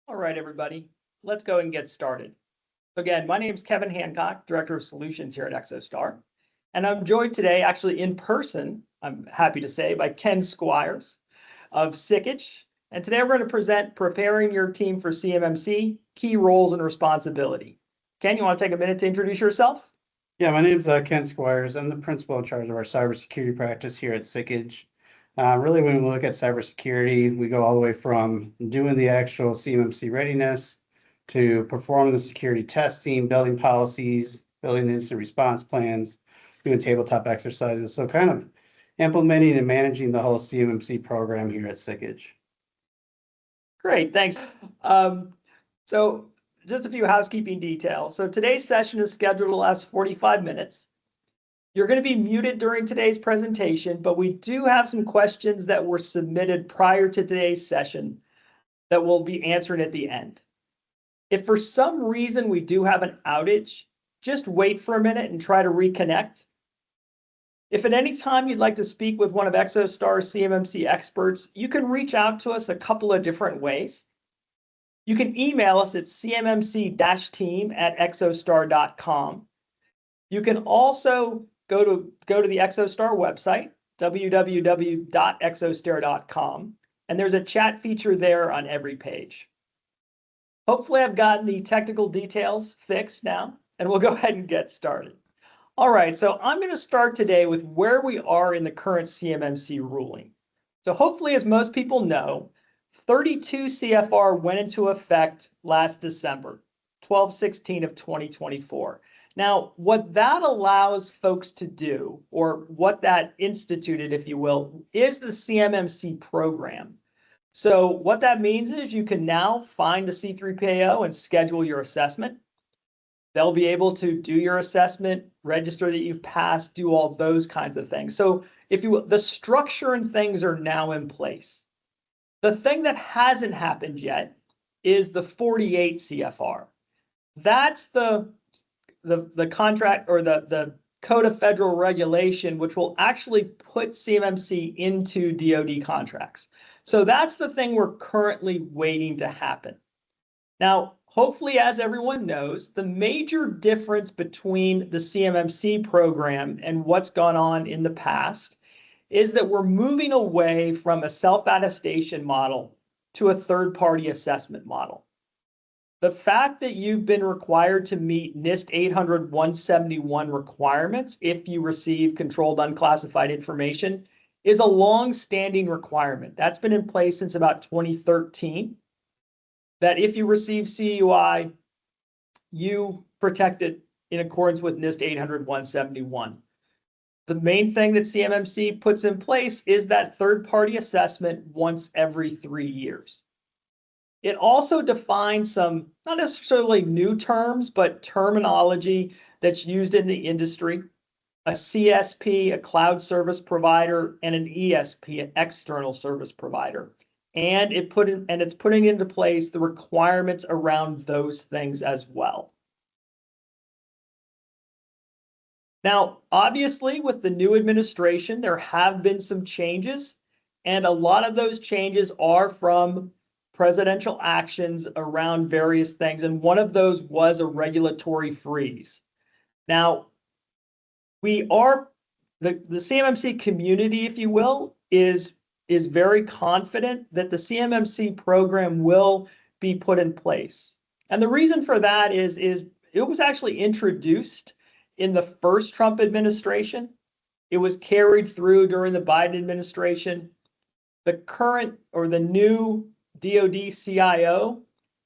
All right, everybody, let's go and get started. Again, my name is Kevin Hancock, Director of Solutions here at Exostar, and I'm joined today, actually in person, I'm happy to say, by Ken Squires of Sikich. And today we're going to present Preparing Your Team for CMMC, Key Roles and Responsibility. Ken, you want to take a minute to introduce yourself? Yeah, my name's Ken Squires. I'm the principal in charge of our cybersecurity practice here at Sikich. Really, when we look at cybersecurity, we go all the way from doing the actual CMMC readiness to performing the security testing, building policies, building incident response plans, doing tabletop exercises. So kind of implementing and managing the whole CMMC program here at Sikich. Great, thanks. So just a few housekeeping details. So today's session is scheduled to last 45 minutes. You're going to be muted during today's presentation, but we do have some questions that were submitted prior to today's session that we'll be answering at the end. If for some reason we do have an outage, just wait for a minute and try to reconnect. If at any time you'd like to speak with one of Exostar's CMMC experts, you can reach out to us a couple of different ways. You can email us at cmmmc-team@exostar.com. You can also go to the Exostar website, www.exostar.com, and there's a chat feature there on every page. Hopefully I've gotten the technical details fixed now, and we'll go ahead and get started. All right, so I'm going to start today with where we are in the current CMMC ruling. So hopefully, as most people know, 32 CFR went into effect last December, 12/16 of 2024. Now, what that allows folks to do, or what that instituted, if you will, is the CMMC program. So what that means is you can now find a C3PAO and schedule your assessment. They'll be able to do your assessment, register that you've passed, do all those kinds of things. So if you will, the structure and things are now in place. The thing that hasn't happened yet is the 48 CFR. That's the contract or the Code of Federal Regulation, which will actually put CMMC into DoD contracts. So that's the thing we're currently waiting to happen. Now, hopefully, as everyone knows, the major difference between the CMMC program and what's gone on in the past is that we're moving away from a self-attestation model to a third-party assessment model. The fact that you've been required to meet NIST 800-171 requirements if you receive controlled unclassified information is a long-standing requirement. That's been in place since about 2013. That if you receive CUI, you protect it in accordance with NIST 800-171. The main thing that CMMC puts in place is that third-party assessment once every 3 years. It also defines some, not necessarily new terms, but terminology that's used in the industry. A CSP, a cloud service provider, and an ESP, an external service provider. And it's putting into place the requirements around those things as well. Now, obviously, with the new administration, there have been some changes, and a lot of those changes are from presidential actions around various things, and one of those was a regulatory freeze. Now, the CMMC community, if you will, is very confident that the CMMC program will be put in place. And the reason for that is it was actually introduced in the first Trump administration. It was carried through during the Biden administration. The current or the new DoD CIO,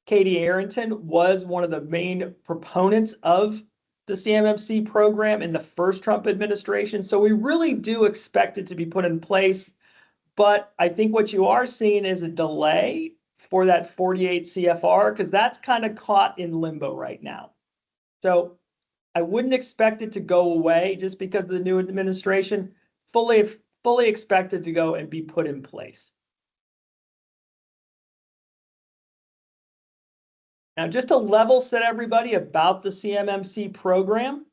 Katie Arrington, was one of the main proponents of the CMMC program in the first Trump administration. So we really do expect it to be put in place. But I think what you are seeing is a delay for that 48 CFR because that's kind of caught in limbo right now. So I wouldn't expect it to go away just because of the new administration. Fully expect it to go and be put in place. Now, just to level set everybody about the CMMC program,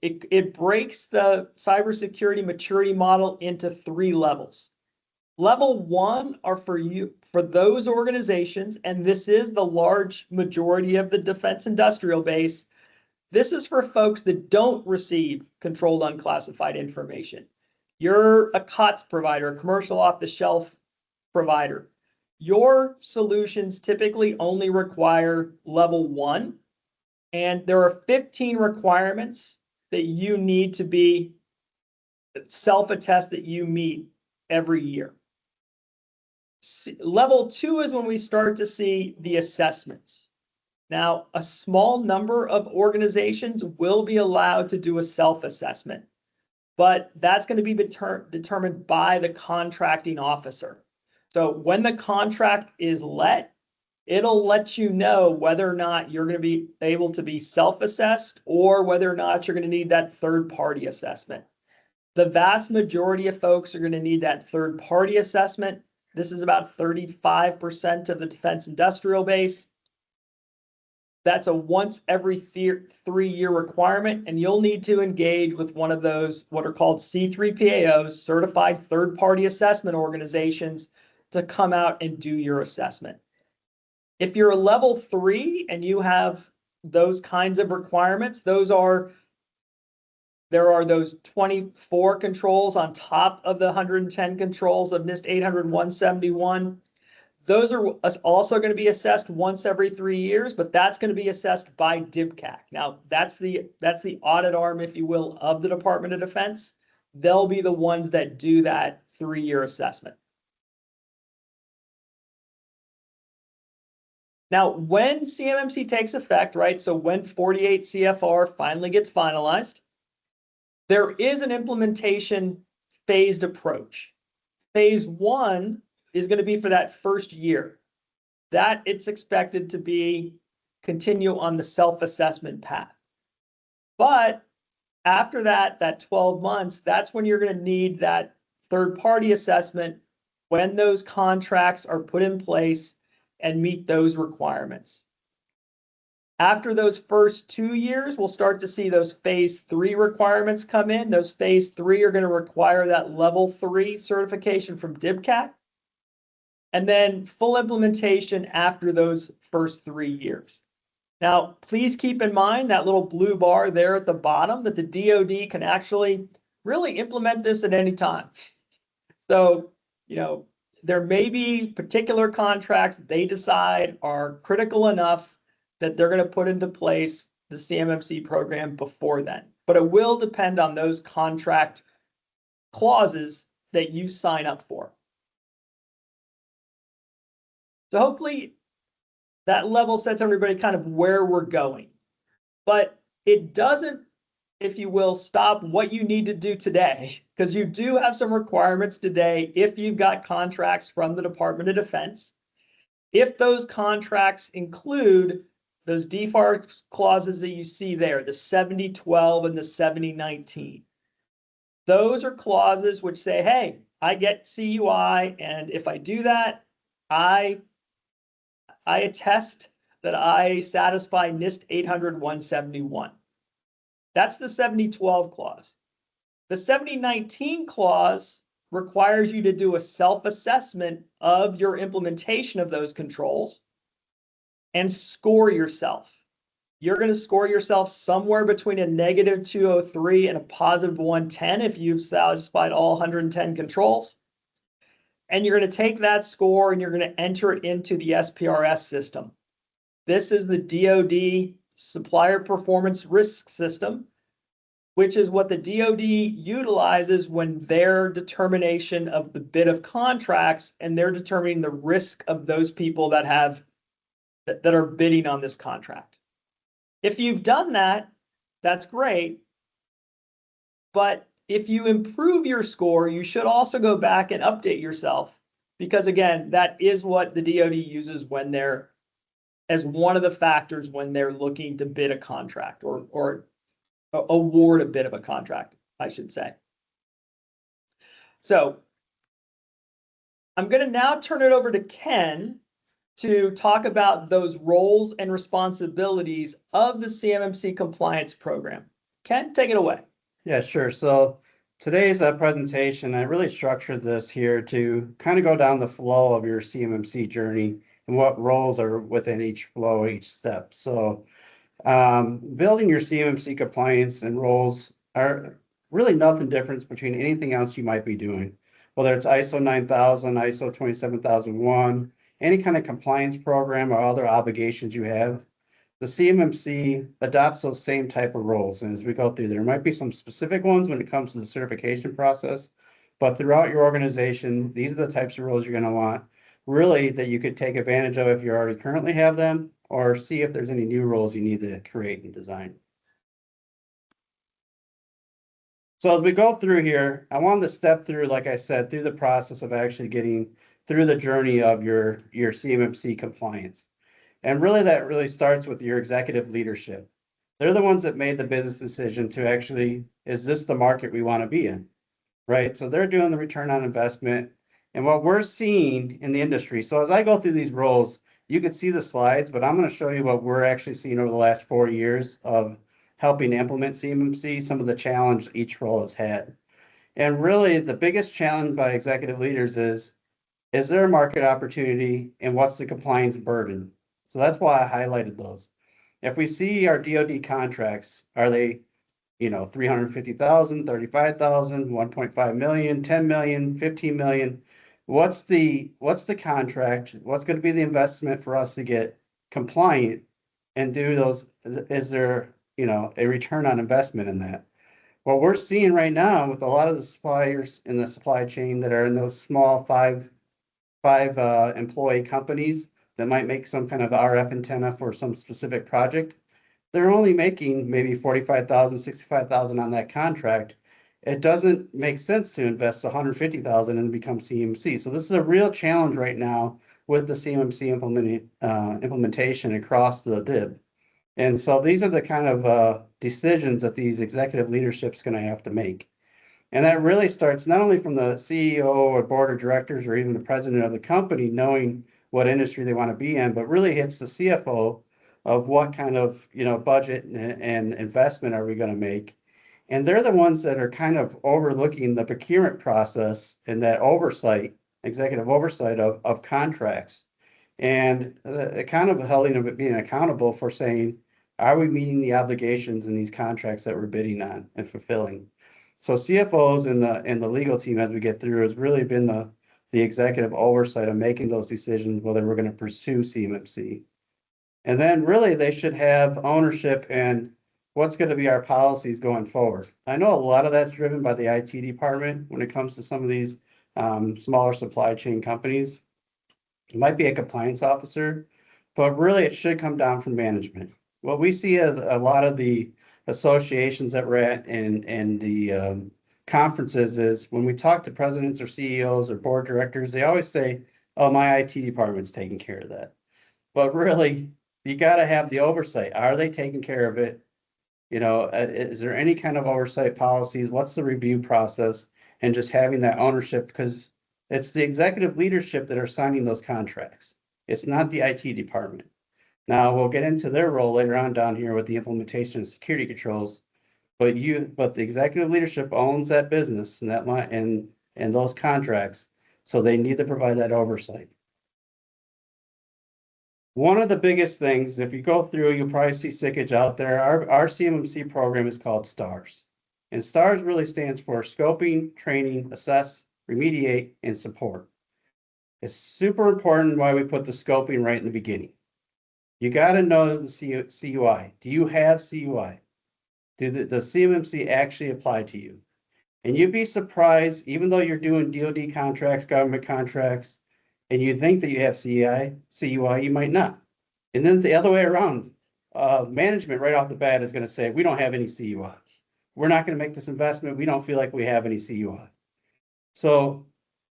it breaks the cybersecurity maturity model into 3 levels. Level 1 are for those organizations, and this is the large majority of the defense industrial base. This is for folks that don't receive controlled unclassified information. You're a COTS provider, a commercial off-the-shelf provider. Your solutions typically only require level 1, and there are 15 requirements that you need to be self-attest that you meet every year. Level 2 is when we start to see the assessments. Now, a small number of organizations will be allowed to do a self-assessment, but that's going to be determined by the contracting officer. So when the contract is let, it'll let you know whether or not you're going to be able to be self-assessed or whether or not you're going to need that third-party assessment. The vast majority of folks are going to need that third-party assessment. This is about 35% of the defense industrial base. That's a once every 3-year requirement, and you'll need to engage with one of those what are called C3PAOs, certified third-party assessment organizations, to come out and do your assessment. If you're a level 3 and you have those kinds of requirements, there are those 24 controls on top of the 110 controls of NIST 800-171. Those are also going to be assessed once every 3 years, but that's going to be assessed by DIBCAC. Now, that's the audit arm, if you will, of the Department of Defense. They'll be the ones that do that 3-year assessment. Now, when CMMC takes effect, right, so when 48 CFR finally gets finalized, there is an implementation phased approach. Phase 1 is going to be for that first year. That it's expected to continue on the self-assessment path. But after that 12 months, that's when you're going to need that third-party assessment when those contracts are put in place and meet those requirements. After those first 2 years, we'll start to see those phase 3 requirements come in. Those phase 3 are going to require that level 3 certification from DIBCAC, and then full implementation after those first 3 years. Now, please keep in mind that little blue bar there at the bottom, that the DoD can actually really implement this at any time. So, there may be particular contracts they decide are critical enough that they're going to put into place the CMMC program before then. But it will depend on those contract clauses that you sign up for. So hopefully that level sets everybody kind of where we're going. But it doesn't, if you will, stop what you need to do today, because you do have some requirements today if you've got contracts from the Department of Defense. If those contracts include those DFAR clauses that you see there, the 7012 and the 7019. Those are clauses which say, hey, I get CUI, and if I do that, I attest that I satisfy NIST 800-171. That's the 7012 clause. The 7019 clause requires you to do a self-assessment of your implementation of those controls and score yourself. You're going to score yourself somewhere between a -203 and a +110 if you've satisfied all 110 controls. And you're going to take that score and you're going to enter it into the SPRS system. This is the DoD Supplier Performance Risk System, which is what the DoD utilizes when their determination of the bid of contracts, and they're determining the risk of those people that are bidding on this contract. If you've done that, that's great. But if you improve your score, you should also go back and update yourself, because again, that is what the DoD uses as one of the factors when they're looking to bid a contract or award a bid of a contract, I should say. So I'm going to now turn it over to Ken to talk about those roles and responsibilities of the CMMC compliance program. Ken, take it away. Yeah, sure. So today's presentation, I really structured this here to kind of go down the flow of your CMMC journey and what roles are within each flow, each step. So building your CMMC compliance and roles are really nothing different between anything else you might be doing, whether it's ISO 9000, ISO 27001, any kind of compliance program or other obligations you have. The CMMC adopts those same type of roles. And as we go through, there might be some specific ones when it comes to the certification process, but throughout your organization, these are the types of roles you're going to want really that you could take advantage of if you already currently have them, or see if there's any new roles you need to create and design. So as we go through here, I wanted to step through, like I said, through the process of actually getting through the journey of your CMMC compliance. And really, that really starts with your executive leadership. They're the ones that made the business decision to actually, is this the market we want to be in? Right? So they're doing the return on investment. And what we're seeing in the industry, so as I go through these roles, you could see the slides, but I'm going to show you what we're actually seeing over the last 4 years of helping implement CMMC, some of the challenge each role has had. And really, the biggest challenge by executive leaders is there a market opportunity and what's the compliance burden? So that's why I highlighted those. If we see our DoD contracts, are they, 350,000, 35,000, 1.5 million, 10 million, 15 million? What's the contract? What's going to be the investment for us to get compliant and do those? Is there, a return on investment in that? What we're seeing right now with a lot of the suppliers in the supply chain that are in those small five employee companies that might make some kind of RF antenna for some specific project, they're only making maybe 45,000, 65,000 on that contract. It doesn't make sense to invest 150,000 and become CMC. So this is a real challenge right now with the CMMC implementation across the DIB. And so these are the kind of decisions that these executive leadership is going to have to make. And that really starts not only from the CEO or board of directors or even the president of the company knowing what industry they want to be in, but really hits the CFO of what kind of budget and investment are we going to make. And they're the ones that are kind of overlooking the procurement process and that oversight, executive oversight of contracts. And kind of holding of it being accountable for saying, are we meeting the obligations in these contracts that we're bidding on and fulfilling? So CFOs and the legal team as we get through has really been the executive oversight of making those decisions whether we're going to pursue CMMC. And then really they should have ownership in what's going to be our policies going forward. I know a lot of that's driven by the IT department when it comes to some of these smaller supply chain companies. It might be a compliance officer, but really it should come down from management. What we see as a lot of the associations that we're at and the conferences is when we talk to presidents or CEOs or board directors, they always say, oh, my IT department's taking care of that. But really, you got to have the oversight. Are they taking care of it? Is there any kind of oversight policies? What's the review process? And just having that ownership, because it's the executive leadership that are signing those contracts. It's not the IT department. Now we'll get into their role later on down here with the implementation of security controls, but the executive leadership owns that business and that line and those contracts, so they need to provide that oversight. One of the biggest things, if you go through, you'll probably see Sikich out there. Our CMMC program is called STARS, and STARS really stands for Scoping, Training, Assess, Remediate, and Support. It's super important why we put the scoping right in the beginning. You got to know the CUI. Do you have CUI? Does CMMC actually apply to you? And you'd be surprised, even though you're doing DoD contracts, government contracts, and you think that you have CUI, you might not. And then the other way around, management right off the bat is going to say, we don't have any CUI. We're not going to make this investment. We don't feel like we have any CUI. So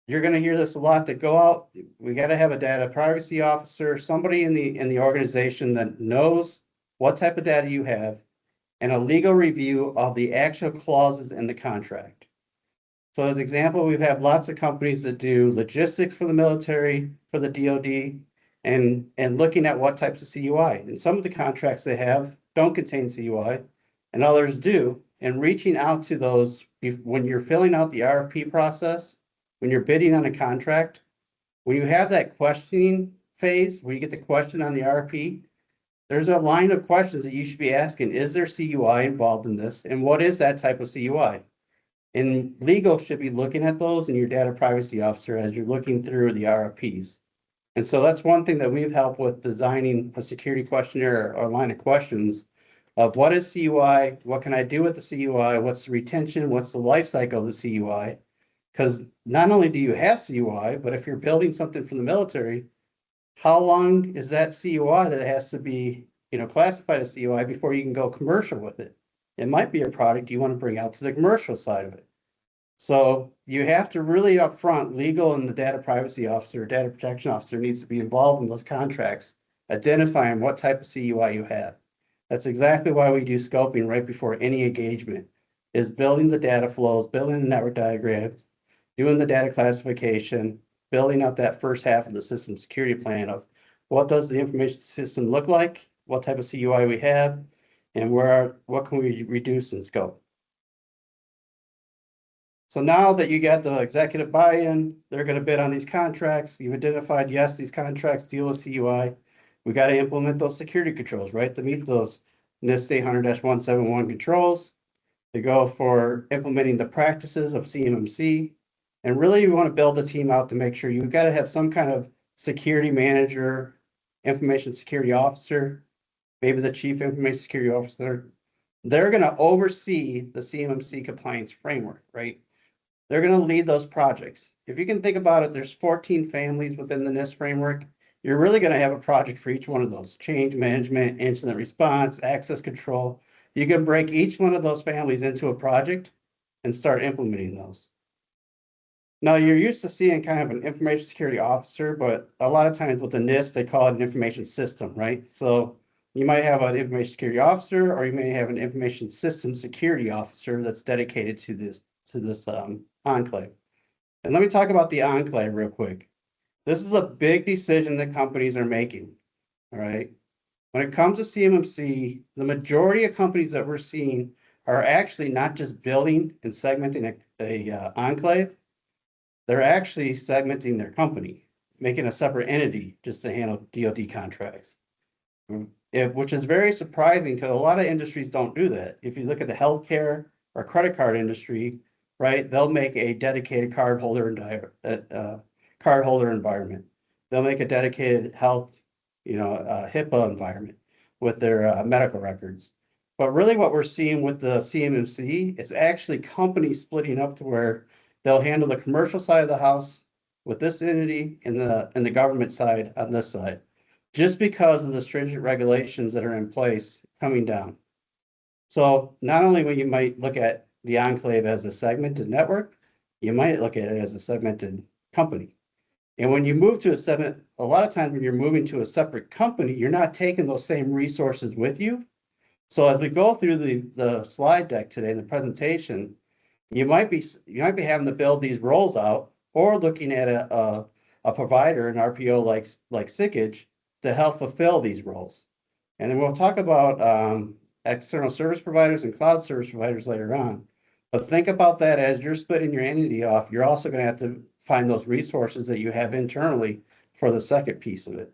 you're going to hear this a lot, that go out. We got to have a data privacy officer, somebody in the organization that knows what type of data you have, and a legal review of the actual clauses in the contract. So as an example, we have lots of companies that do logistics for the military, for the DoD, and looking at what types of CUI. And some of the contracts they have don't contain CUI, and others do. and reaching out to those when you're filling out the RFP process, when you're bidding on a contract, when you have that questioning phase, where you get the question on the RFP, there's a line of questions that you should be asking. Is there CUI involved in this? And what is that type of CUI? And legal should be looking at those, and your data privacy officer as you're looking through the RFPs. And so that's one thing that we've helped with designing a security questionnaire or line of questions of what is CUI, what can I do with the CUI, what's the retention, what's the life cycle of the CUI? Because not only do you have CUI, but if you're building something from the military, how long is that CUI that has to be, classified as CUI before you can go commercial with it? It might be a product you want to bring out to the commercial side of it. So you have to really upfront, legal and the data privacy officer, data protection officer needs to be involved in those contracts, identifying what type of CUI you have. That's exactly why we do scoping right before any engagement, is building the data flows, building the network diagrams, doing the data classification, building out that first half of the system security plan of what does the information system look like, what type of CUI we have, and what can we reduce in scope. So now that you got the executive buy-in, they're going to bid on these contracts. You've identified, yes, these contracts deal with CUI. We got to implement those security controls, right, to meet those NIST 800-171 controls. To go for implementing the practices of CMMC. And really, you want to build a team out to make sure you've got to have some kind of security manager, information security officer, maybe the chief information security officer. They're going to oversee the CMMC compliance framework, right? They're going to lead those projects. If you can think about it, there's 14 families within the NIST framework. You're really going to have a project for each one of those: change management, incident response, access control. You can break each one of those families into a project and start implementing those. Now, you're used to seeing kind of an information security officer, but a lot of times with the NIST, they call it an information system, right? So you might have an information security officer, or you may have an information system security officer that's dedicated to this enclave. And let me talk about the enclave real quick. This is a big decision that companies are making, all right? When it comes to CMMC, the majority of companies that we're seeing are actually not just building and segmenting a enclave, they're actually segmenting their company, making a separate entity just to handle DoD contracts. Which is very surprising because a lot of industries don't do that. If you look at the healthcare or credit card industry, right, they'll make a dedicated cardholder environment. They'll make a dedicated health, HIPAA environment with their medical records. But really what we're seeing with the CMMC is actually companies splitting up to where they'll handle the commercial side of the house with this entity and the government side on this side, just because of the stringent regulations that are in place coming down. So not only when you might look at the enclave as a segmented network, you might look at it as a segmented company. And when you move to a lot of times when you're moving to a separate company, you're not taking those same resources with you. So as we go through the slide deck today, the presentation, you might be having to build these roles out, or looking at a provider, an RPO like Sikich, to help fulfill these roles. And then we'll talk about external service providers and cloud service providers later on. But think about that as you're splitting your entity off, you're also going to have to find those resources that you have internally for the second piece of it.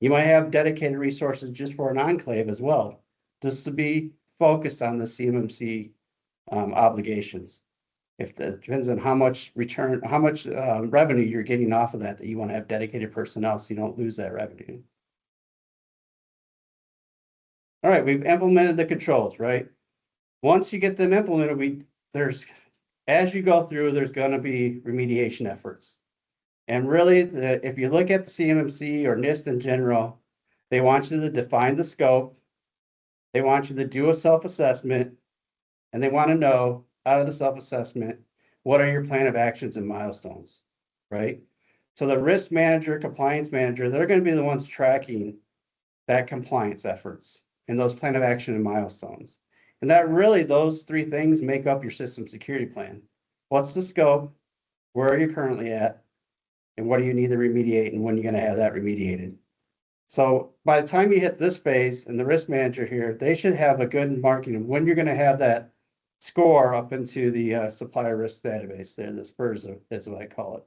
You might have dedicated resources just for an enclave as well, just to be focused on the CMMC obligations. If it depends on how much revenue you're getting off of that you want to have dedicated personnel so you don't lose that revenue. All right, we've implemented the controls, right? Once you get them implemented, as you go through, there's going to be remediation efforts. And really, if you look at the CMMC or NIST in general, they want you to define the scope. They want you to do a self-assessment, and they want to know out of the self-assessment, what are your plan of actions and milestones, right? So the risk manager, compliance manager, they're going to be the ones tracking that compliance efforts and those plan of action and milestones. And that really, those three things make up your system security plan. What's the scope? Where are you currently at? And what do you need to remediate, and when you're going to have that remediated? So by the time you hit this phase, and the risk manager here, they should have a good marking of when you're going to have that score up into the supplier risk database there. The SPRS is what I call it.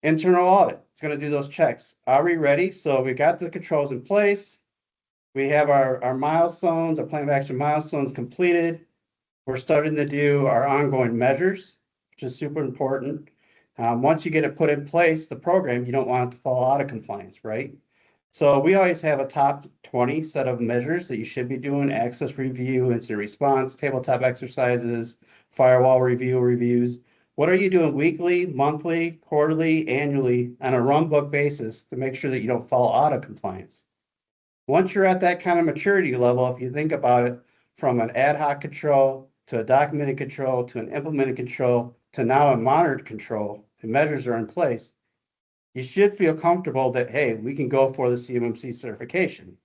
Internal audit, it's going to do those checks. Are we ready? So we got the controls in place. We have our milestones, our plan of action milestones completed. We're starting to do our ongoing measures, which is super important. Once you get it put in place, the program, you don't want it to fall out of compliance, right? So we always have a top 20 set of measures that you should be doing: access review, incident response, tabletop exercises, firewall reviews. What are you doing weekly, monthly, quarterly, annually on a run book basis to make sure that you don't fall out of compliance? Once you're at that kind of maturity level, if you think about it from an ad hoc control to a documented control to an implemented control to now a monitored control, and measures are in place, you should feel comfortable that, hey, we can go for the CMMC certification.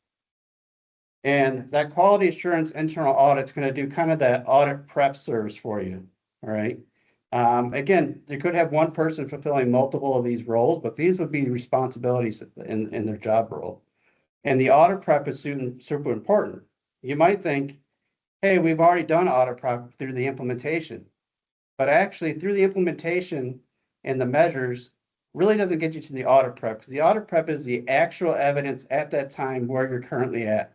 And that quality assurance internal audit is going to do kind of that audit prep service for you. All right. Again, you could have one person fulfilling multiple of these roles, but these would be responsibilities in their job role. And the audit prep is super important. You might think, hey, we've already done audit prep through the implementation. But actually, through the implementation and the measures, really doesn't get you to the audit prep, because the audit prep is the actual evidence at that time where you're currently at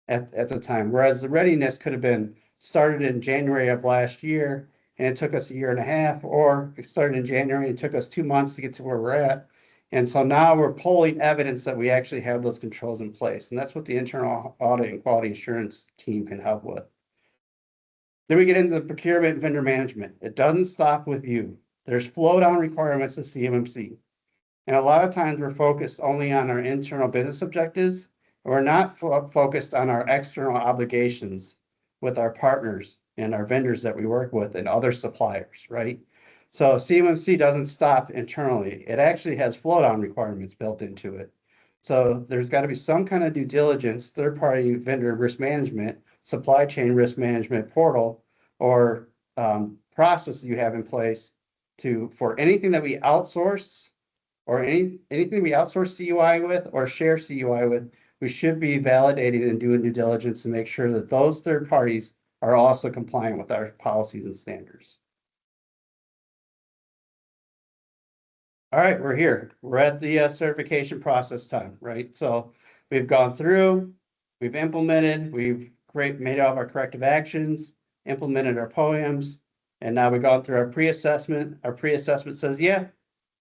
the time. Whereas the readiness could have been started in January of last year, and it took us a year and a half, or it started in January and it took us 2 months to get to where we're at. And so now we're pulling evidence that we actually have those controls in place. And that's what the internal audit and quality assurance team can help with. Then we get into the procurement and vendor management. It doesn't stop with you. There's flow down requirements of CMMC. And a lot of times we're focused only on our internal business objectives. We're not focused on our external obligations with our partners and our vendors that we work with and other suppliers, right? So CMMC doesn't stop internally. It actually has flow down requirements built into it. So there's got to be some kind of due diligence, third-party vendor risk management, supply chain risk management portal, or process you have in place for anything that we outsource or anything we outsource CUI with or share CUI with. We should be validating and doing due diligence to make sure that those third parties are also compliant with our policies and standards. All right, we're here. We're at the certification process time, right? So we've gone through, we've implemented, we've made all of our corrective actions, implemented our POEMs, and now we've gone through our pre-assessment. Our pre-assessment says, yeah,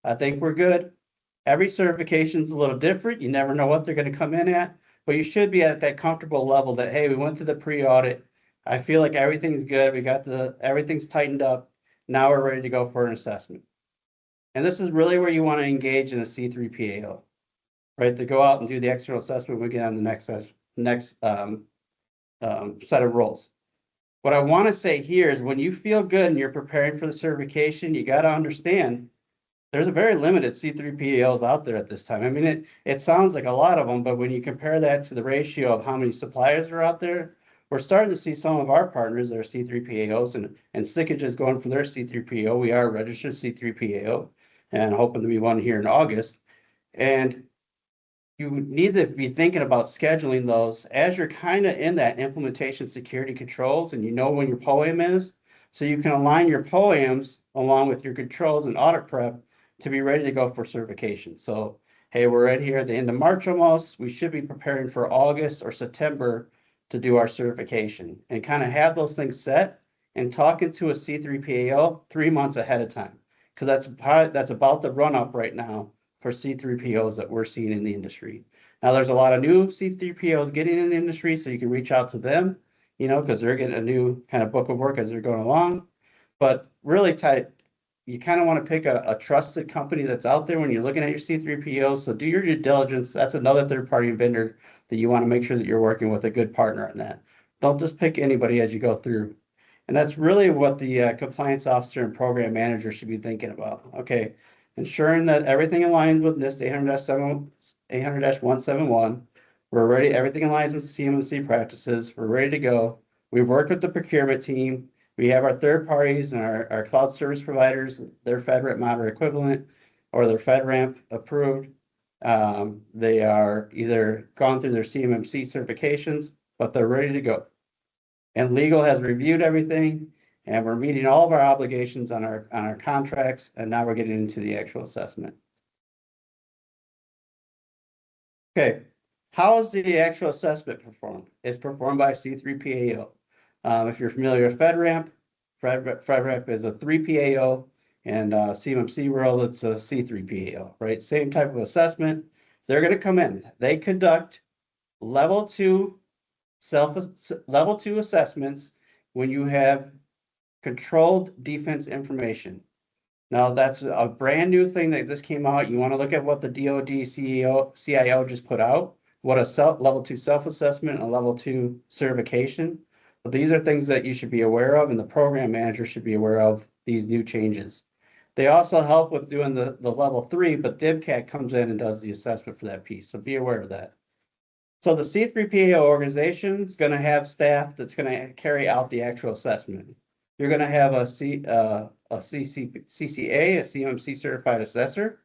I think we're good. Every certification is a little different. You never know what they're going to come in at, but you should be at that comfortable level that, hey, we went through the pre-audit. I feel like everything's good. We got everything's tightened up. Now we're ready to go for an assessment. And this is really where you want to engage in a C3PAO, right? To go out and do the external assessment when we get on the next set of roles. What I want to say here is when you feel good and you're preparing for the certification, you got to understand there's a very limited C3PAOs out there at this time. I mean, it sounds like a lot of them, but when you compare that to the ratio of how many suppliers are out there, we're starting to see some of our partners that are C3PAOs, and Sikich is going for their C3PAO. We are a registered C3PAO and hoping to be one here in August. And you need to be thinking about scheduling those as you're kind of in that implementation security controls and you know when your POEM is, so you can align your POEMs along with your controls and audit prep to be ready to go for certification. So, hey, we're right here at the end of March almost. We should be preparing for August or September to do our certification and kind of have those things set and talking to a C3PAO 3 months ahead of time, because that's about the run up right now for C3PAOs that we're seeing in the industry. Now, there's a lot of new C3PAOs getting in the industry, so you can reach out to them, because they're getting a new kind of book of work as they're going along. But really tight, you kind of want to pick a trusted company that's out there when you're looking at your C3PAOs. So do your due diligence. That's another third-party vendor that you want to make sure that you're working with a good partner on that. Don't just pick anybody as you go through. And that's really what the compliance officer and program manager should be thinking about. Okay, ensuring that everything aligns with NIST 800-171. We're ready. Everything aligns with the CMMC practices. We're ready to go. We've worked with the procurement team. We have our third parties and our cloud service providers, their FedRAMP monitor equivalent or their FedRAMP approved. They are either gone through their CMMC certifications, but they're ready to go. And legal has reviewed everything, and we're meeting all of our obligations on our contracts, and now we're getting into the actual assessment. Okay, how is the actual assessment performed? It's performed by C3PAO. If you're familiar with FedRAMP, FedRAMP is a 3PAO, and CMMC world, it's a C3PAO, right? Same type of assessment. They're going to come in. They conduct level two level two assessments when you have controlled defense information. Now, that's a brand new thing that this came out. You want to look at what the DoD CIO just put out, what a level two self-assessment and a level two certification. But these are things that you should be aware of, and the program manager should be aware of these new changes. They also help with doing the level three, but DIBCAT comes in and does the assessment for that piece. So be aware of that. So the C3PAO organization is going to have staff that's going to carry out the actual assessment. You're going to have a CCA, a CMMC certified assessor.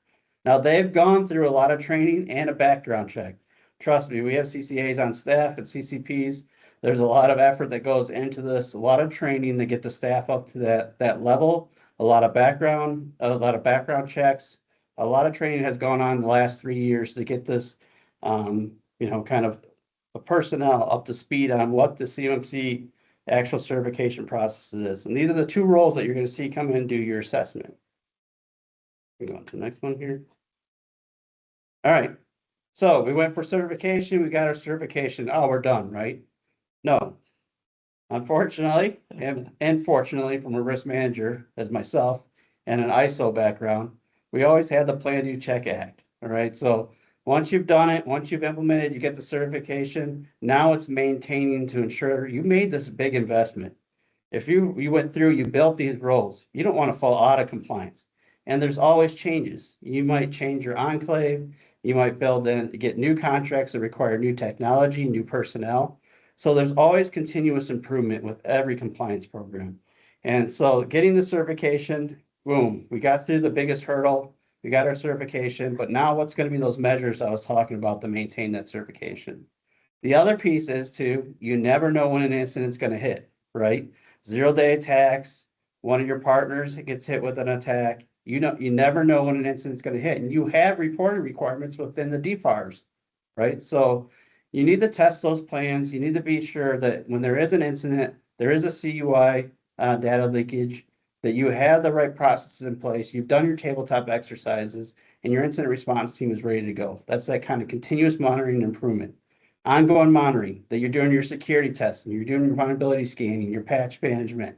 Now they've gone through a lot of training and a background check. Trust me, we have CCAs on staff and CCPs. There's a lot of effort that goes into this, a lot of training to get the staff up to that level, a lot of background checks. A lot of training has gone on in the last 3 years to get this kind of a personnel up to speed on what the CMMC actual certification process is. And these are the two roles that you're going to see come in and do your assessment. Go on to the next one here. All right. So we went for certification. We got our certification. Oh, we're done, right? No. Unfortunately, and fortunately, from a risk manager as myself and an ISO background, we always had the Plan, Do, Check Act. All right. So once you've done it, once you've implemented, you get the certification. Now it's maintaining to ensure you made this big investment. If you went through, you built these roles, you don't want to fall out of compliance. And there's always changes. You might change your enclave. You might get new contracts that require new technology, new personnel. So there's always continuous improvement with every compliance program. And so getting the certification, boom, we got through the biggest hurdle. We got our certification, but now what's going to be those measures I was talking about to maintain that certification? The other piece is you never know when an incident's going to hit, right? 0-day attacks, one of your partners gets hit with an attack. You never know when an incident's going to hit, and you have reporting requirements within the DFARS, right? So you need to test those plans. You need to be sure that when there is an incident, there is a CUI data leakage, that you have the right processes in place, you've done your tabletop exercises, and your incident response team is ready to go. That's that kind of continuous monitoring and improvement. Ongoing monitoring, that you're doing your security testing, you're doing your vulnerability scanning, your patch management,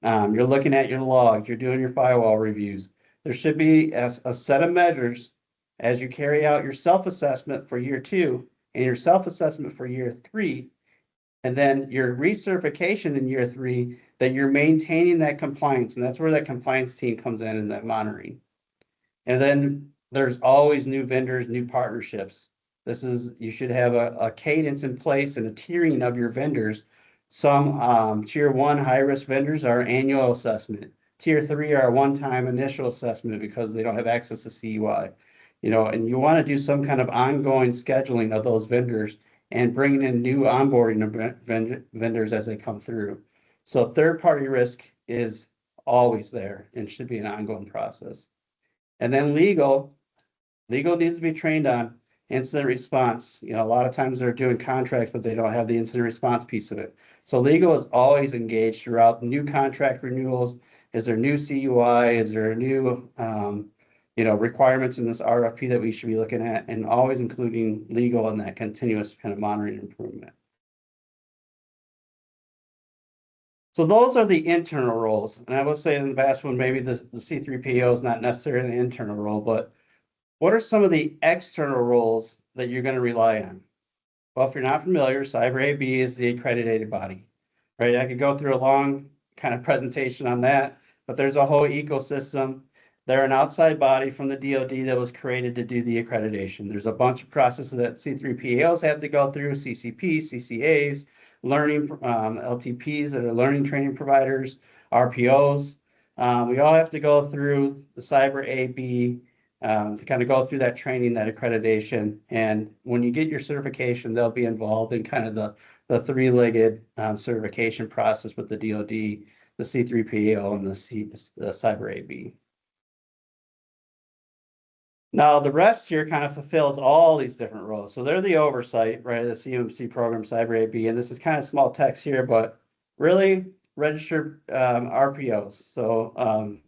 you're looking at your logs, you're doing your firewall reviews. There should be a set of measures as you carry out your self-assessment for year 2 and your self-assessment for year 3, and then your recertification in year 3, that you're maintaining that compliance. And that's where that compliance team comes in and that monitoring. And then there's always new vendors, new partnerships. You should have a cadence in place and a tiering of your vendors. Some tier 1 high-risk vendors are annual assessment. Tier 3 are a one-time initial assessment because they don't have access to CUI. And you want to do some kind of ongoing scheduling of those vendors and bringing in new onboarding vendors as they come through. So third-party risk is always there and should be an ongoing process. And then legal needs to be trained on incident response. A lot of times they're doing contracts, but they don't have the incident response piece of it. So legal is always engaged throughout new contract renewals. Is there new CUI? Is there new requirements in this RFP that we should be looking at, and always including legal in that continuous kind of monitoring and improvement. So those are the internal roles. And I will say in the past one, maybe the C3PO is not necessarily an internal role, but what are some of the external roles that you're going to rely on? Well, if you're not familiar, Cyber AB is the accredited body, right? I could go through a long kind of presentation on that, but there's a whole ecosystem. They're an outside body from the DoD that was created to do the accreditation. There's a bunch of processes that C3PAOs have to go through, CCPs, CCAs, learning LTPs that are learning training providers, RPOs. We all have to go through the Cyber AB to kind of go through that training, that accreditation. And when you get your certification, they'll be involved in kind of the three-legged certification process with the DoD, the C3PAO, and the Cyber AB. Now, the rest here kind of fulfills all these different roles. So they're the oversight, right? The CMMC program, Cyber AB, and this is kind of small text here, but really registered RPOs. So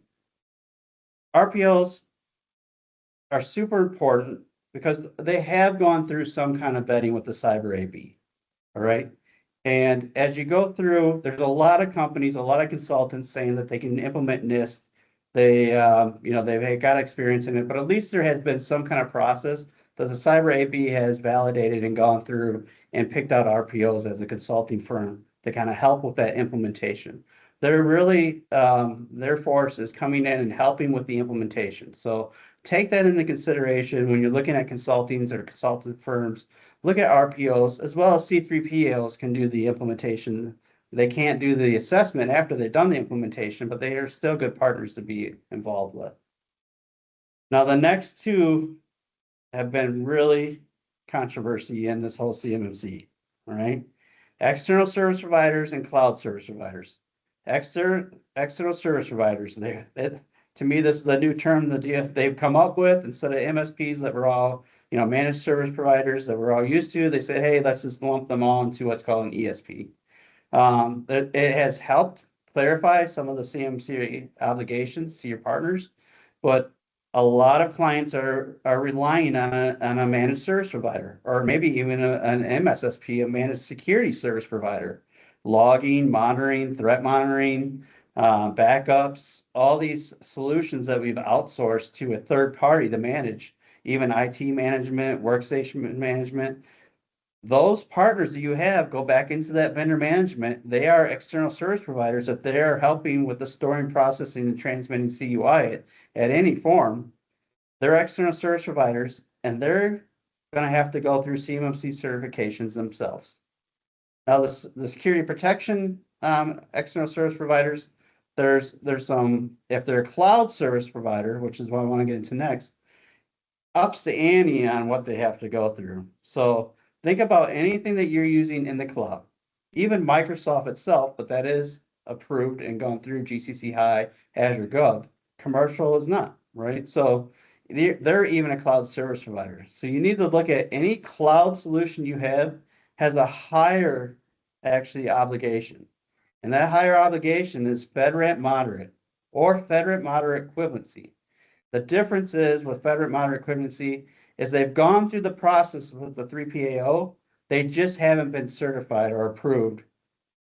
RPOs are super important because they have gone through some kind of vetting with the Cyber AB, all right? And as you go through, there's a lot of companies, a lot of consultants saying that they can implement NIST. They, they've got experience in it, but at least there has been some kind of process that the Cyber AB has validated and gone through and picked out RPOs as a consulting firm to kind of help with that implementation. They're really, their force is coming in and helping with the implementation. So take that into consideration when you're looking at consultings or consultant firms. Look at RPOs as well as C3PAOs can do the implementation. They can't do the assessment after they've done the implementation, but they are still good partners to be involved with. Now, the next two have been really controversy in this whole CMMC, all right? External service providers and cloud service providers. External service providers, to me, this is the new term that they've come up with instead of MSPs that were all, managed service providers that we're all used to. They say, hey, let's just lump them all into what's called an ESP. It has helped clarify some of the CMMC obligations to your partners, but a lot of clients are relying on a managed service provider, or maybe even an MSSP, a managed security service provider. Logging, monitoring, threat monitoring, backups, all these solutions that we've outsourced to a third party to manage, even IT management, workstation management. Those partners that you have go back into that vendor management. They are external service providers that they are helping with the storing, processing, and transmitting CUI at any form. They're external service providers, and they're going to have to go through CMMC certifications themselves. Now, the security protection external service providers, there's some, if they're a cloud service provider, which is what I want to get into next, ups the ante on what they have to go through. So think about anything that you're using in the cloud, even Microsoft itself, but that is approved and gone through GCC High, Azure Gov. Commercial is not, right? So they're even a cloud service provider. So you need to look at any cloud solution you have has a higher actually obligation. And that higher obligation is FedRAMP moderate or FedRAMP moderate equivalency. The difference is with FedRAMP moderate equivalency is they've gone through the process with the 3PAO. They just haven't been certified or approved.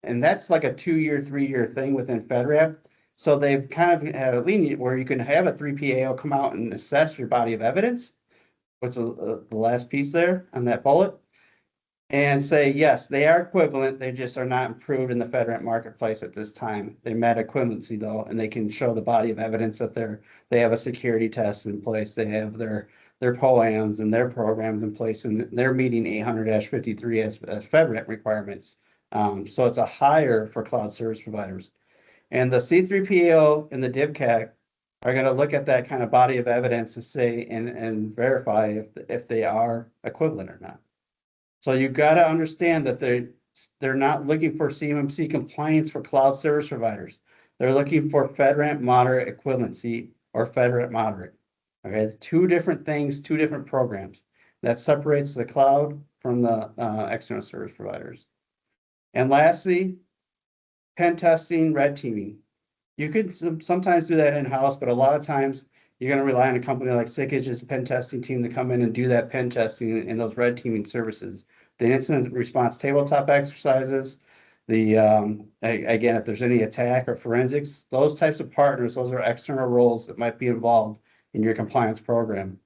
And that's like a 2-year, 3-year thing within FedRAMP. So they've kind of had a lenient where you can have a 3PAO come out and assess your body of evidence. What's the last piece there on that bullet? And say, yes, they are equivalent. They just are not approved in the FedRAMP marketplace at this time. They met equivalency though, and they can show the body of evidence that they have a security test in place. They have their POAMs and their programs in place, and they're meeting 800-53 as FedRAMP requirements. So it's a higher for cloud service providers. And the C3PAO and the DIBCAC are going to look at that kind of body of evidence to say and verify if they are equivalent or not. So you've got to understand that they're not looking for CMMC compliance for cloud service providers. They're looking for FedRAMP moderate equivalency or FedRAMP moderate. Okay, 2 different things, 2 different programs. That separates the cloud from the external service providers. And lastly, pen testing, red teaming. You could sometimes do that in-house, but a lot of times you're going to rely on a company like Sikich's pen testing team to come in and do that pen testing in those red teaming services. The incident response tabletop exercises, again, if there's any attack or forensics, those types of partners, those are external roles that might be involved in your compliance program.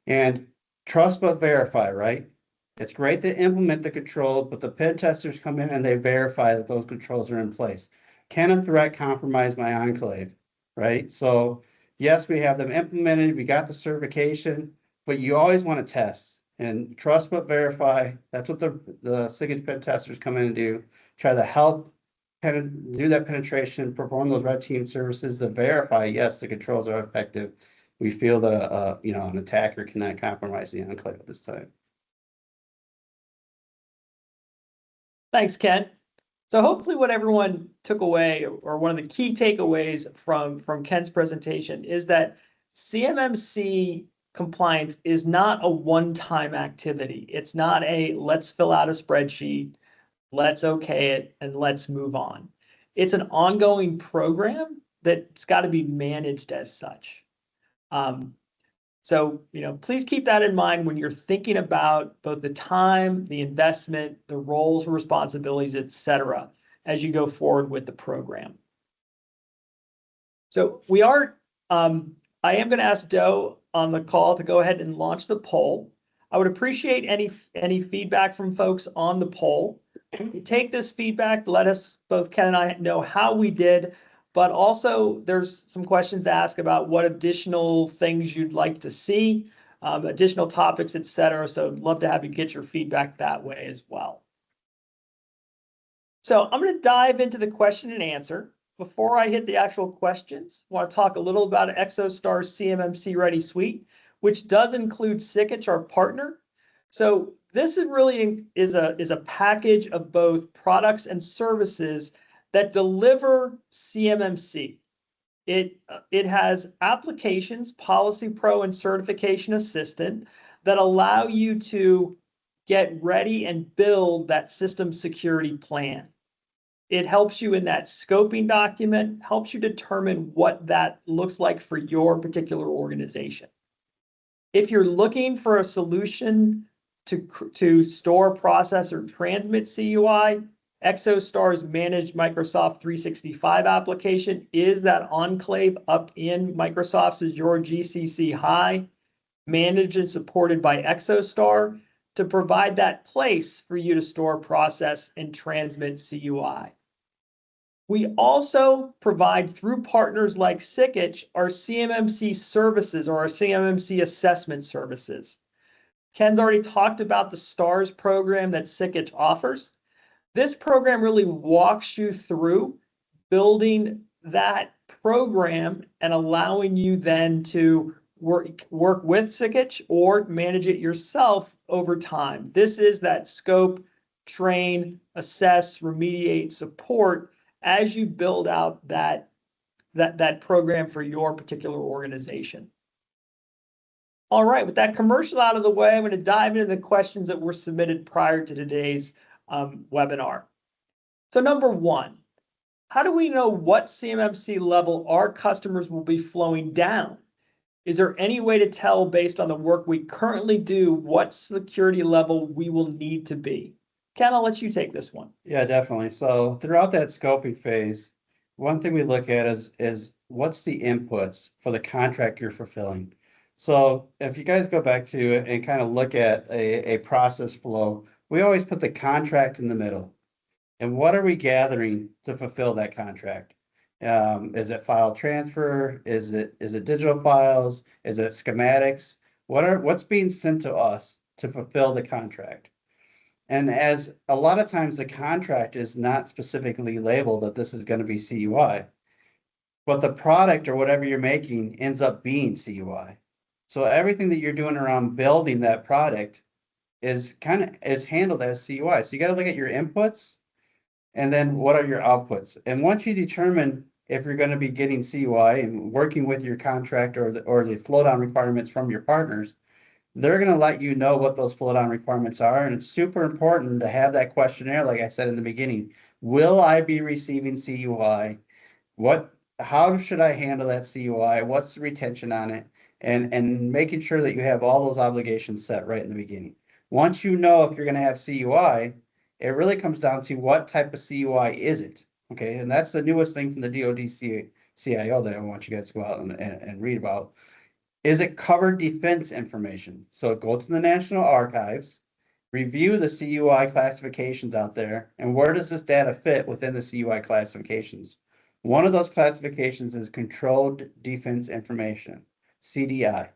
And trust but verify, right? It's great to implement the controls, but the pen testers come in and they verify that those controls are in place. Can a threat compromise my enclave, right? So yes, we have them implemented, we got the certification, but you always want to test and trust but verify. That's what the Sikich pen testers come in and do. Try to help do that penetration, perform those red team services to verify, yes, the controls are effective. we feel that, you know, an attacker cannot compromise the enclave at this time. Thanks, Ken. So hopefully what everyone took away, or one of the key takeaways from Ken's presentation, is that CMMC compliance is not a one-time activity. It's not a let's fill out a spreadsheet, let's okay it, and let's move on. It's an ongoing program that's got to be managed as such. So, you know, please keep that in mind when you're thinking about both the time, the investment, the roles, responsibilities, et cetera, as you go forward with the program. So I am going to ask Doe on the call to go ahead and launch the poll. I would appreciate any feedback from folks on the poll. Take this feedback, let us, both Ken and I, know how we did, but also there's some questions to ask about what additional things you'd like to see, additional topics, et cetera. So I'd love to have you get your feedback that way as well. So I'm going to dive into the question and answer. Before I hit the actual questions, I want to talk a little about Exostar's CMMC Ready Suite, which does include Sikich, our partner. So this is really is a package of both products and services that deliver CMMC. It has applications, Policy Pro and Certification Assistant, that allow you to get ready and build that system security plan. It helps you in that scoping document, helps you determine what that looks like for your particular organization. If you're looking for a solution to store, process, or transmit CUI, Exostar's managed Microsoft 365 application is that enclave up in Microsoft's Azure GCC High, managed and supported by Exostar to provide that place for you to store, process, and transmit CUI. We also provide, through partners like Sikich, our CMMC services, or our CMMC assessment services. Ken's already talked about the STARS program that Sikich offers. This program really walks you through building that program and allowing you then to work with Sikich or manage it yourself over time. This is that scope, train, assess, remediate, support as you build out that program for your particular organization. All right, with that commercial out of the way, I'm going to dive into the questions that were submitted prior to today's webinar. So number one, how do we know what CMMC level our customers will be flowing down? Is there any way to tell based on the work we currently do what security level we will need to be? Ken, I'll let you take this one. Yeah, definitely. So throughout that scoping phase, one thing we look at is what's the inputs for the contract you're fulfilling. So if you guys go back to it and kind of look at a process flow, we always put the contract in the middle. And what are we gathering to fulfill that contract? Is it file transfer? Is it digital files? Is it schematics? What's being sent to us to fulfill the contract? And as a lot of times the contract is not specifically labeled that this is going to be CUI, but the product or whatever you're making ends up being CUI. So everything that you're doing around building that product is handled as CUI. So you got to look at your inputs and then what are your outputs. And once you determine if you're going to be getting CUI and working with your contract or the flow down requirements from your partners, they're going to let you know what those flow down requirements are. And it's super important to have that questionnaire, like I said in the beginning. Will I be receiving CUI? How should I handle that CUI? What's the retention on it? And making sure that you have all those obligations set right in the beginning. Once you know if you're going to have CUI, it really comes down to what type of CUI is it? Okay, and that's the newest thing from the DoD CIO that I want you guys to go out and read about. Is it covered defense information? So go to the National Archives, review the CUI classifications out there, and where does this data fit within the CUI classifications? One of those classifications is Controlled Defense Information, CDI,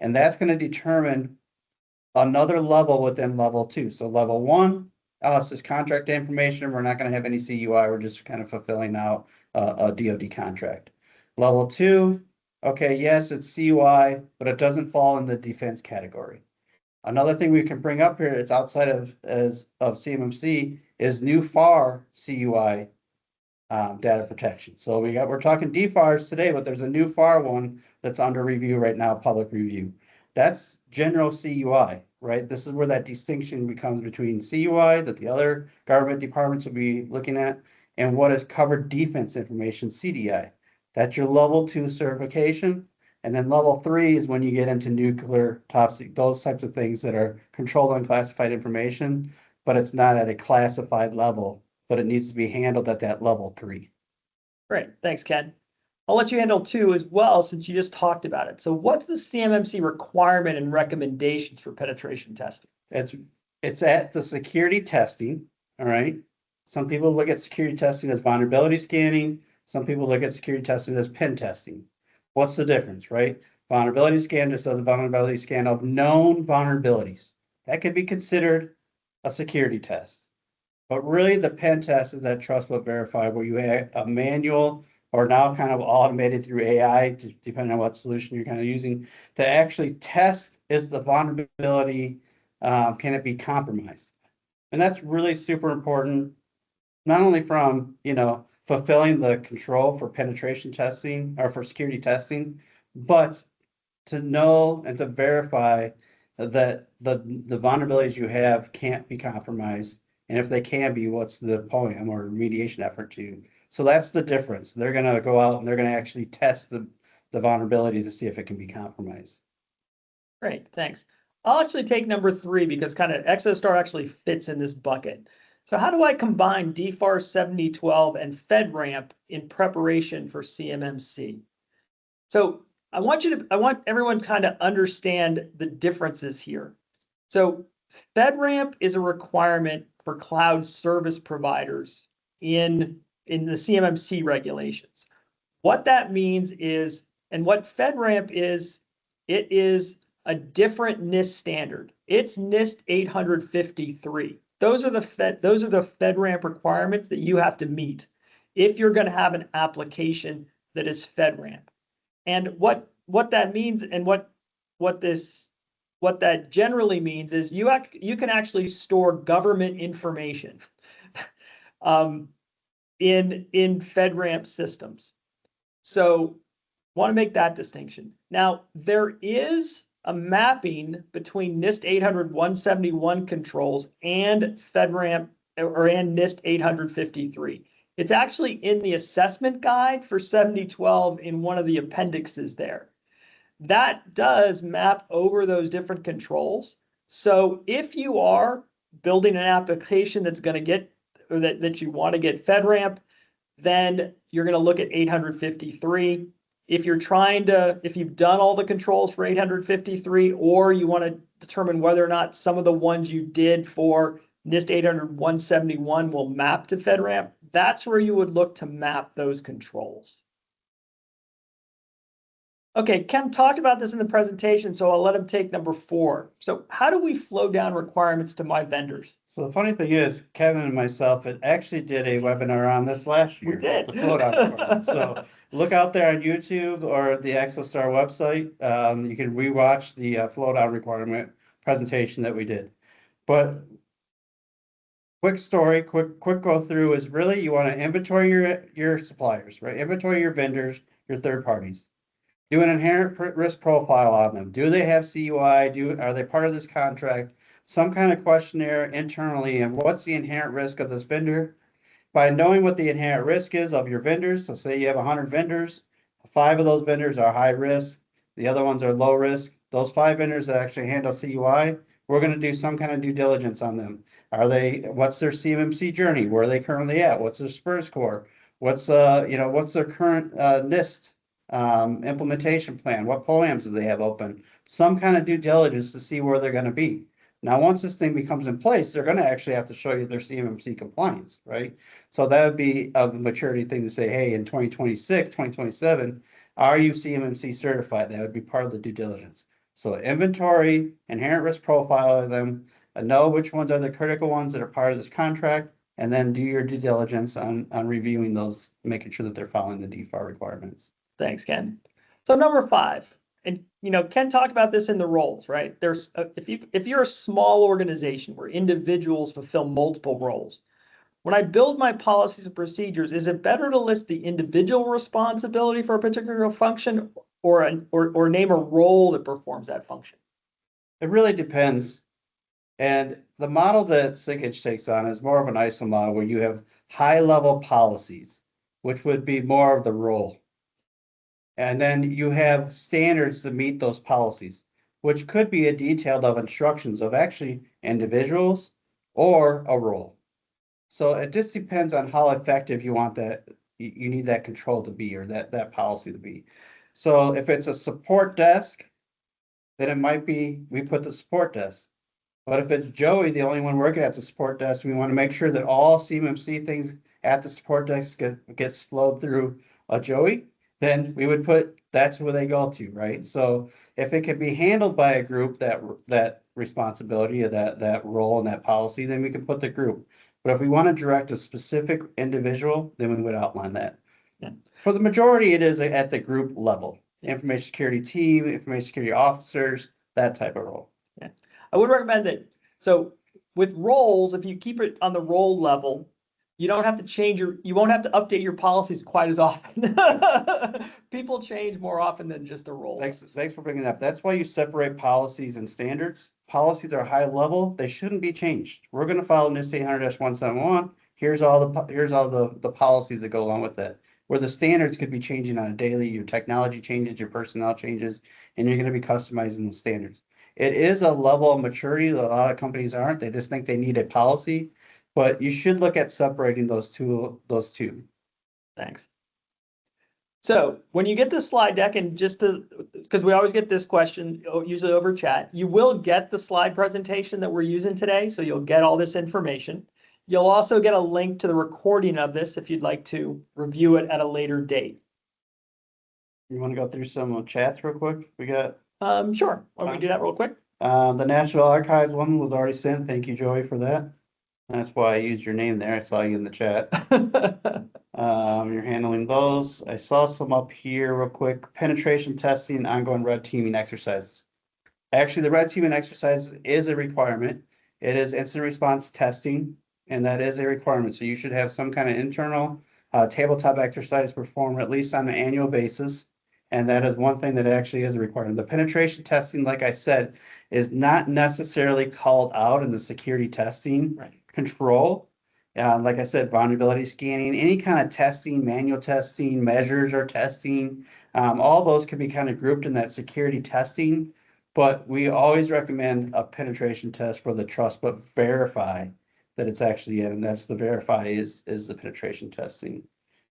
and that's going to determine another level within level 2. So level 1, it's just contract information. We're not going to have any CUI. We're just kind of fulfilling out a DoD contract. Level 2, okay, yes, it's CUI, but it doesn't fall in the defense category. Another thing we can bring up here, it's outside of CMMC, is new FAR CUI data protection. So we're talking DFARs today, but there's a new FAR one that's under review right now, public review. That's general CUI, right? This is where that distinction becomes between CUI that the other government departments will be looking at and what is covered defense information, CDI. That's your level 2 certification. And then level 3 is when you get into nuclear, top secret, those types of things that are controlled unclassified information, but it's not at a classified level, but it needs to be handled at that level 3. Great, thanks, Ken. I'll let you handle 2 as well, since you just talked about it. So what's the CMMC requirement and recommendations for penetration testing? It's at the security testing, all right? Some people look at security testing as vulnerability scanning. Some people look at security testing as pen testing. What's the difference, right? Vulnerability scan just does a vulnerability scan of known vulnerabilities. That could be considered a security test. But really the pen test is that trust but verify, where you have a manual or now kind of automated through AI, depending on what solution you're kind of using, to actually test is the vulnerability, can it be compromised? And that's really super important, not only from, fulfilling the control for penetration testing or for security testing, but to know and to verify that the vulnerabilities you have can't be compromised. And if they can be, what's the POAM or remediation effort to? So that's the difference. They're going to go out and they're going to actually test the vulnerability to see if it can be compromised. Great, thanks. I'll actually take number 3 because kind of Exostar actually fits in this bucket. So how do I combine DFAR 7012 and FedRAMP in preparation for CMMC? So I want everyone to kind of understand the differences here. So FedRAMP is a requirement for cloud service providers in the CMMC regulations. What that means is, and what FedRAMP is, it is a different NIST standard. It's NIST 853. Those are the FedRAMP requirements that you have to meet if you're going to have an application that is FedRAMP. And what that means, and what that generally means is you can actually store government information in FedRAMP systems. So want to make that distinction. Now, there is a mapping between NIST 800-171 controls and FedRAMP and NIST 853. It's actually in the assessment guide for 7012 in one of the appendixes there. That does map over those different controls. So if you are building an application that's going to get, or that you want to get FedRAMP, then you're going to look at 853. If you've done all the controls for 853, or you want to determine whether or not some of the ones you did for NIST 800-171 will map to FedRAMP, that's where you would look to map those controls. Okay, Ken talked about this in the presentation, so I'll let him take number 4. So how do we flow down requirements to my vendors? So the funny thing is, Kevin and myself had actually did a webinar on this last year. We did. The flow down requirements. So look out there on YouTube or the Exostar website. You can rewatch the flow down requirement presentation that we did. But quick story, quick go through is really you want to inventory your suppliers, right? Inventory your vendors, your third parties. Do an inherent risk profile on them. Do they have CUI? Are they part of this contract? Some kind of questionnaire internally, and what's the inherent risk of this vendor? By knowing what the inherent risk is of your vendors, so say you have 100 vendors, 5 of those vendors are high risk, the other ones are low risk. Those 5 vendors that actually handle CUI, we're going to do some kind of due diligence on them. What's their CMMC journey? Where are they currently at? What's their SPRS score? What's their current NIST implementation plan? What POAMs do they have open? Some kind of due diligence to see where they're going to be. Now, once this thing becomes in place, they're going to actually have to show you their CMMC compliance, right? So that would be a maturity thing to say, hey, in 2026, 2027, are you CMMC certified? That would be part of the due diligence. So inventory, inherent risk profile of them, know which ones are the critical ones that are part of this contract, and then do your due diligence on reviewing those, making sure that they're following the DFAR requirements. Thanks, Ken. So number 5, and Ken talked about this in the roles, right? There's if you're a small organization where individuals fulfill multiple roles, when I build my policies and procedures, is it better to list the individual responsibility for a particular function or name a role that performs that function? It really depends. And the model that Sikich takes on is more of an ISO model where you have high-level policies, which would be more of the role. And then you have standards to meet those policies, which could be a detailed of instructions of actually individuals or a role. So it just depends on how effective you want that, you need that control to be, or that policy to be. So if it's a support desk, then it might be, we put the support desk. But if it's Joey, the only one working at the support desk, we want to make sure that all CMMC things at the support desk gets flowed through a Joey, then we would put, that's where they go to, right? So if it can be handled by a group, that responsibility of that role and that policy, then we can put the group. But if we want to direct a specific individual, then we would outline that. Yeah. For the majority, it is at the group level. Information security team, information security officers, that type of role. Yeah. I would recommend that. So with roles, if you keep it on the role level, you don't have to you won't have to update your policies quite as often. People change more often than just a role. Thanks for bringing that up. That's why you separate policies and standards. Policies are high level. They shouldn't be changed. We're going to follow NIST 800-171. Here's all the policies that go along with that. Where the standards could be changing on a daily, your technology changes, your personnel changes, and you're going to be customizing the standards. It is a level of maturity that a lot of companies aren't. They just think they need a policy, but you should look at separating those two. Thanks. So when you get this slide deck, and because we always get this question, usually over chat, you will get the slide presentation that we're using today. So you'll get all this information. You'll also get a link to the recording of this if you'd like to review it at a later date. You want to go through some chats real quick? We got. Sure. Why don't we do that real quick? The National Archives one was already sent. Thank you, Joey, for that. That's why I used your name there. I saw you in the chat. You're handling those. I saw some up here real quick. Penetration testing, ongoing red teaming exercises. Actually, the red teaming exercise is a requirement. It is incident response testing, and that is a requirement. So you should have some kind of internal tabletop exercise performed at least on an annual basis. And that is one thing that actually is a requirement. The penetration testing, like I said, is not necessarily called out in the security testing control. Like I said, vulnerability scanning, any kind of testing, manual testing, measures or testing, all those can be kind of grouped in that security testing. But we always recommend a penetration test for the trust, but verify that it's actually in. And that's the verify is the penetration testing.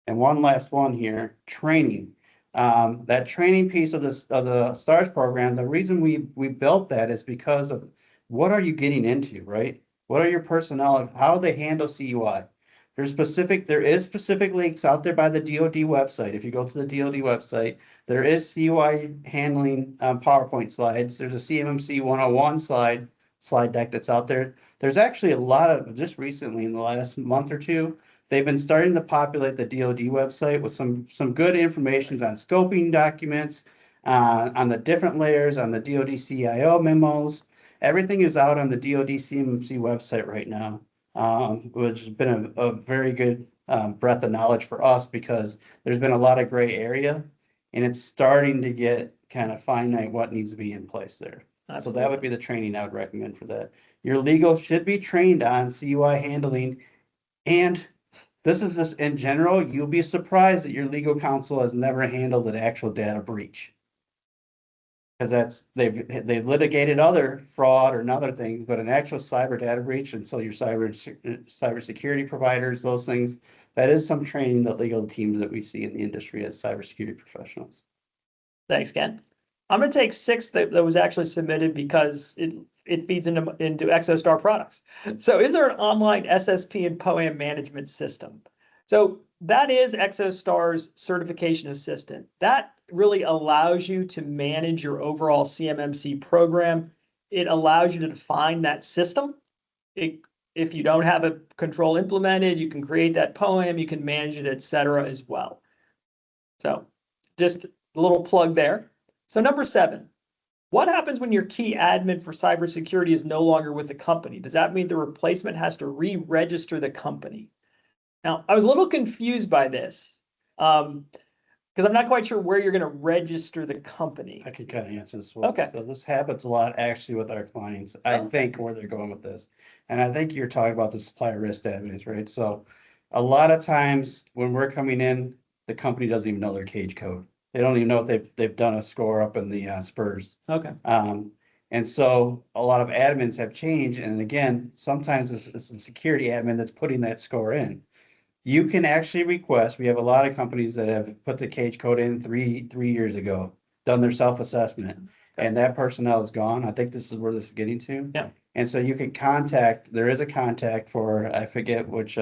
And one last one here, training. That training piece of the STARS program, the reason we built that is because of what are you getting into, right? What are your personnel, how they handle CUI? There is specific links out there by the DoD website. If you go to the DoD website, there is CUI handling PowerPoint slides. There's a CMMC 101 slide deck that's out there. There's actually a lot of, just recently in the last month or two, they've been starting to populate the DoD website with some good information on scoping documents, on the different layers, on the DoD CIO memos. Everything is out on the DoD CMMC website right now, which has been a very good breadth of knowledge for us because there's been a lot of gray area, and it's starting to get kind of finite what needs to be in place there. Absolutely. So that would be the training I would recommend for that. Your legal should be trained on CUI handling, and this is just in general, you'll be surprised that your legal counsel has never handled an actual data breach. Because they've litigated other fraud or other things, but an actual cyber data breach, and so your cybersecurity providers, those things, that is some training that legal teams that we see in the industry as cybersecurity professionals. Thanks, Ken. I'm going to take 6 that was actually submitted because it feeds into Exostar products. So is there an online SSP and POAM management system? So that is Exostar's certification assistant. That really allows you to manage your overall CMMC program. It allows you to define that system. If you don't have a control implemented, you can create that POAM, you can manage it, etc. as well. So just a little plug there. So number 7, what happens when your key admin for cybersecurity is no longer with the company? Does that mean the replacement has to re-register the company? Now, I was a little confused by this because I'm not quite sure where you're going to register the company. I could kind of answer this one. Okay. So this happens a lot actually with our clients. I think where they're going with this. And I think you're talking about the supplier risk admins, right? So a lot of times when we're coming in, the company doesn't even know their cage code. They don't even know if they've done a score up in the SPRS. Okay. And so a lot of admins have changed. And again, sometimes it's a security admin that's putting that score in. You can actually request, we have a lot of companies that have put the cage code in three years ago, done their self-assessment, and that personnel is gone. I think this is where this is getting to. Yeah. And so you can contact, there is a contact for, I forget which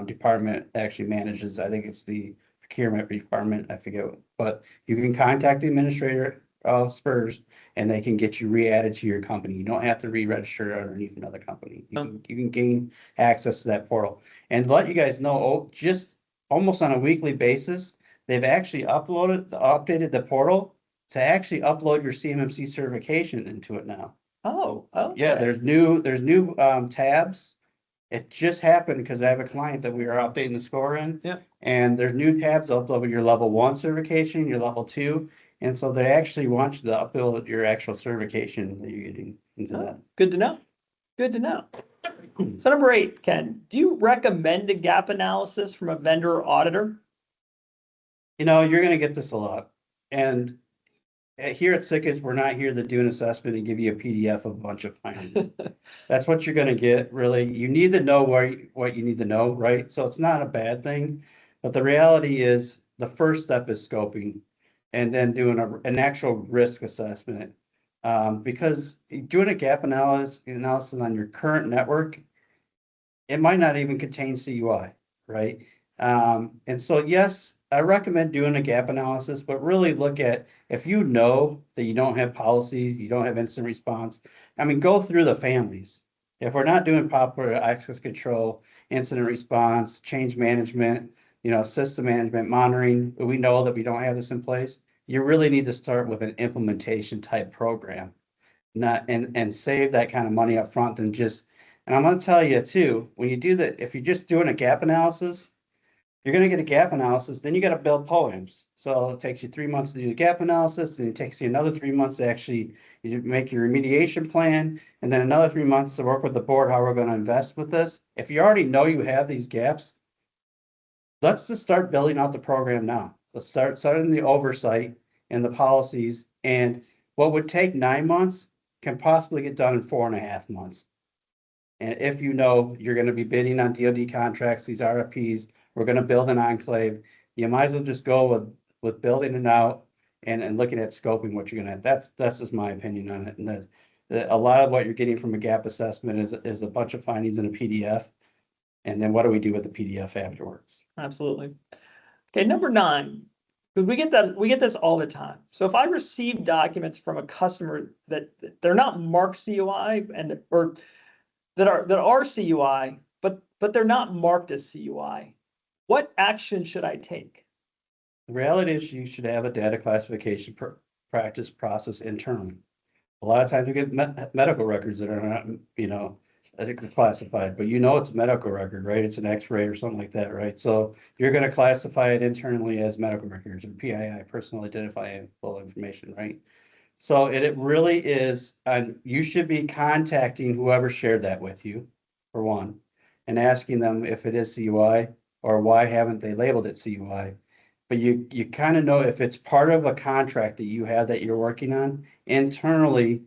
department actually manages, I think it's the procurement department, I forget, but you can contact the administrator of SPRS and they can get you re-added to your company. You don't have to re-register underneath another company. You can gain access to that portal. And to let you guys know, just almost on a weekly basis, they've actually updated the portal to actually upload your CMMC certification into it now. Oh, okay. Yeah, there's new tabs. It just happened because I have a client that we are updating the score in. Yeah. And there's new tabs upload your level 1 certification, your level 2. And so they actually want you to upload your actual certification that you're getting into that. Good to know. Good to know. So number 8, Ken, do you recommend a gap analysis from a vendor or auditor? You know, you're going to get this a lot. And here at Sikich, we're not here to do an assessment and give you a PDF of a bunch of findings. That's what you're going to get, really. You need to know what you need to know, right? So it's not a bad thing. But the reality is the first step is scoping and then doing an actual risk assessment. Because doing a gap analysis on your current network, it might not even contain CUI, right? And so, yes, I recommend doing a gap analysis, but really look at, if you know that you don't have policies, you don't have incident response, I mean, go through the families. If we're not doing proper access control, incident response, change management, system management, monitoring, we know that we don't have this in place. You really need to start with an implementation type program, not and save that kind of money up front than just, and I'm going to tell you too, when you do that, if you're just doing a gap analysis, you're going to get a gap analysis, then you got to build poems. So it takes you 3 months to do the gap analysis, and it takes you another 3 months to actually make your remediation plan, and then another 3 months to work with the board how we're going to invest with this. If you already know you have these gaps, let's just start building out the program now. Let's start in the oversight and the policies, and what would take 9 months can possibly get done in 4.5 months. And if you know you're going to be bidding on DoD contracts, these RFPs, we're going to build an enclave, you might as well just go with building it out and looking at scoping what you're going to have. That's just my opinion on it. And a lot of what you're getting from a gap assessment is a bunch of findings in a PDF. And then what do we do with the PDF afterwards? Absolutely. Okay, number 9, because we get this all the time. So if I receive documents from a customer that they're not marked CUI or that are CUI, but they're not marked as CUI, what action should I take? The reality is you should have a data classification practice process internally. A lot of times we get medical records that are not, I think they're classified, but it's a medical record, right? It's an X-ray or something like that, right? So you're going to classify it internally as medical records or PII, personal identifiable information, right? So it really is, you should be contacting whoever shared that with you, for one, and asking them if it is CUI or why haven't they labeled it CUI. But you kind of know if it's part of a contract that you have that you're working on internally,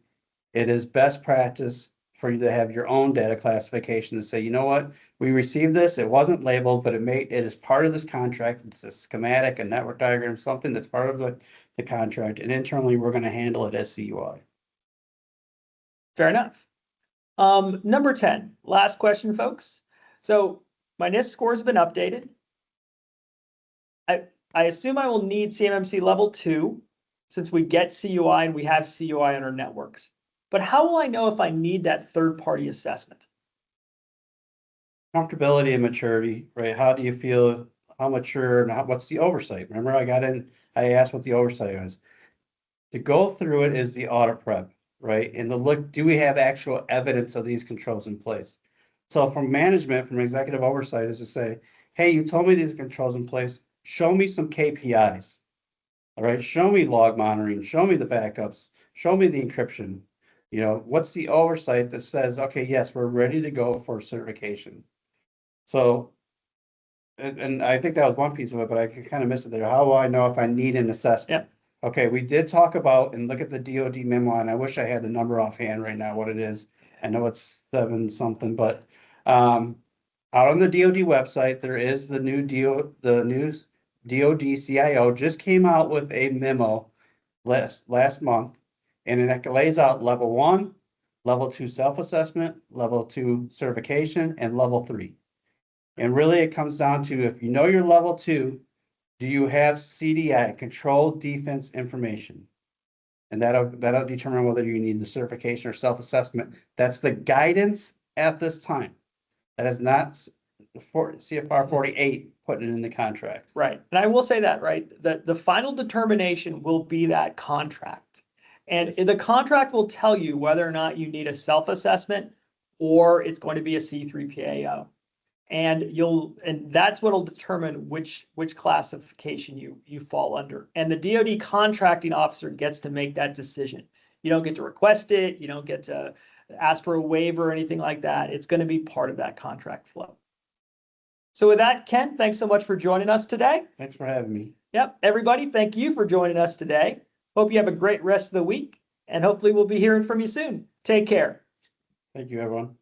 it is best practice for you to have your own data classification to say, you know what, we received this, it wasn't labeled, but it is part of this contract. It's a schematic, a network diagram, something that's part of the contract, and internally we're going to handle it as CUI. Fair enough. Number 10, last question, folks. So my NIST score has been updated. I assume I will need CMMC level 2 since we get CUI and we have CUI on our networks. But how will I know if I need that third-party assessment? Comfortability and maturity, right? How do you feel? How mature and what's the oversight? Remember, I I asked what the oversight was. To go through it is the audit prep, right? And to look, do we have actual evidence of these controls in place? So from management, from executive oversight is to say, hey, you told me these controls in place, show me some KPIs. All right, show me log monitoring, show me the backups, show me the encryption. You know, what's the oversight that says, okay, yes, we're ready to go for certification. So, and I think that was one piece of it, but I kind of missed it there. How will I know if I need an assessment? Okay, we did talk about and look at the DoD memo, and I wish I had the number offhand right now, what it is. I know it's 7 something, but out on the DoD website, there is the new news DoD CIO just came out with a memo last month, and it lays out level 1, level 2 self-assessment, level 2 certification, and level 3. And really it comes down to, if you know your level 2, do you have CDI, controlled defense information? And that'll determine whether you need the certification or self-assessment. That's the guidance at this time. That is not for CFR 48 putting it in the contract. Right. And I will say that, right, that the final determination will be that contract. And the contract will tell you whether or not you need a self-assessment or it's going to be a C3PAO. And that's what'll determine which classification you fall under. And the DoD contracting officer gets to make that decision. You don't get to request it, you don't get to ask for a waiver or anything like that. It's going to be part of that contract flow. So with that, Ken, thanks so much for joining us today. Thanks for having me. Yep, everybody, thank you for joining us today. Hope you have a great rest of the week, and hopefully we'll be hearing from you soon. Take care. Thank you, everyone.